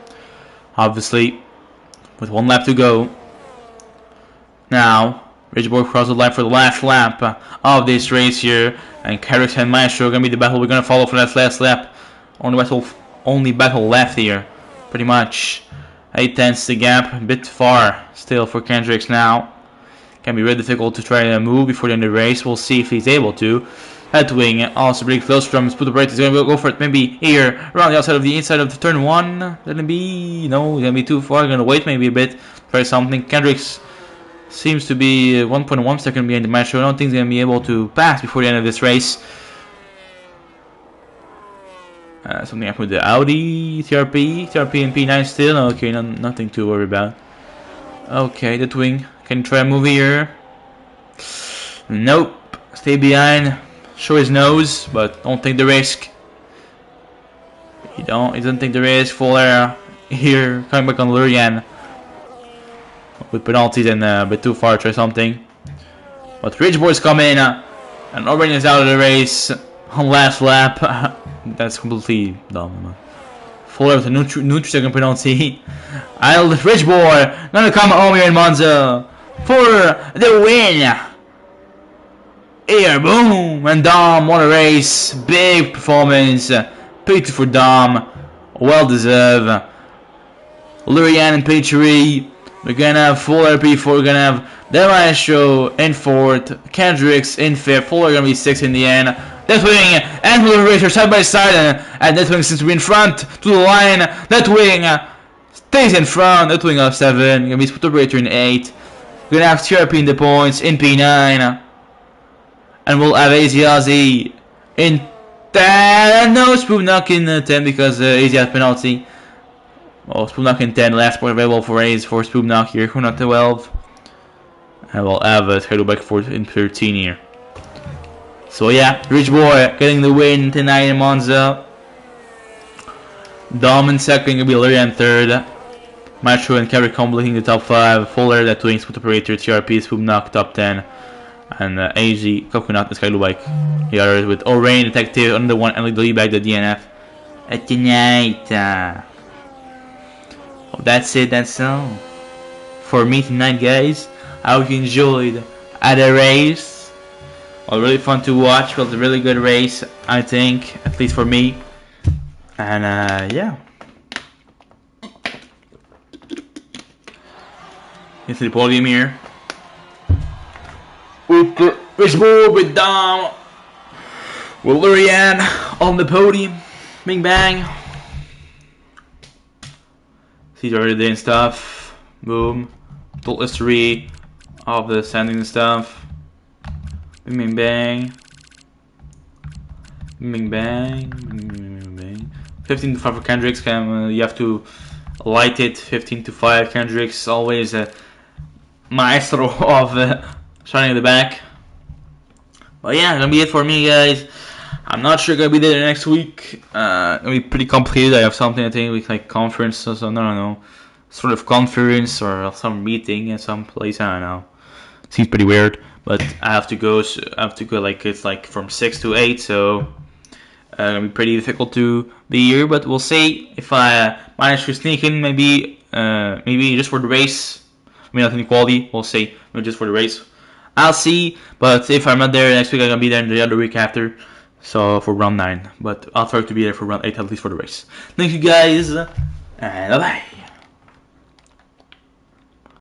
Obviously, with 1 lap to go. Now, Rich Boy crosses the line for the last lap of this race here, and Kendricks and Maestro are gonna be the battle we're gonna follow for that last lap. Only battle left here, pretty much. 8/10 the gap, a bit far still for Kendricks now. Can be really difficult to try to move before the end of the race. We'll see if he's able to. Headwing also pretty close from Split Operator. He's gonna go for it maybe here around the outside of the inside of the turn 1. Gonna be no, gonna be too far. Gonna wait maybe a bit, try something. Kendricks seems to be 1.1 second behind the match, so I don't think he's gonna be able to pass before the end of this race. Something happened with the Audi, TRP and P9 still. Okay, nothing to worry about. Okay, the Twing can try a move here. Nope, stay behind. Show his nose, but don't take the risk. He doesn't take the risk. Full air here, coming back on Lorian with penalties and a bit too far. Try something, but Rich Boy's coming and Orban is out of the race on last lap. That's completely dumb. Full air with a neutral second penalty. I'll Rich Boy gonna come home here in Monza for the win. Here, boom, and Dom won a race. Big performance. Pity for Dom. Well deserved. Lorian and P3. We're gonna have full RP4. We're gonna have the Maestro in 4th. Kendricks in 5th. Full are gonna be 6th in the end. Deathwing and Blue Racer side by side. And Deathwing seems to be in front to the line. Deathwing stays in front. Deathwing of 7. Gonna be Split Operator in 8. We're gonna have TRP in the points in P9. And we'll have Asiazi in 10. No, Spooknock in 10 because Asia has penalty. Oh, Spooknock in 10. Last point available for Ace for Spooknock here. Not 12. And we'll have Shadow back for in 13 here. So yeah, Rich Boy getting the win tonight in Monza. Dom in second, gonna be Lurian third. Maestro and Kerry completing the top 5. Fuller, that Twin Split Operator, TRP, Swoop Knock top 10. And AG, Coconut, and Skylubike. Here with O'Rain, Detective, under one, and the back the DNF. At tonight. Well, that's it, that's all. For me tonight, guys. I hope you enjoyed the race. Well, really fun to watch. It was a really good race, I think, at least for me. And yeah. Into the podium here. With the Rich Bull with Dom. With Lurian on the podium. Bing bang. He's already doing stuff. Boom. Total history of the standing and stuff. Bing bang bang. Bing bang. Bing bang. 15 to 5 for Kendricks. You have to light it. 15 to 5. Kendricks always a maestro of starting at the back. But yeah, gonna be it for me, guys. I'm not sure gonna be there next week. Gonna be pretty complicated. I have something I think with like conference or something. I don't know, sort of conference or some meeting in some place. I don't know. Seems pretty weird, but I have to go. Like it's like from 6 to 8, so gonna be pretty difficult to be here. But we'll see if I manage to sneak in. Maybe just for the race. I mean, not in quality. We'll see. Maybe just for the race. I'll see. But if I'm not there next week, I'm gonna be there the other week after. So for round 9, but I'll try to be there for round 8 at least for the race. Thank you guys, and bye bye.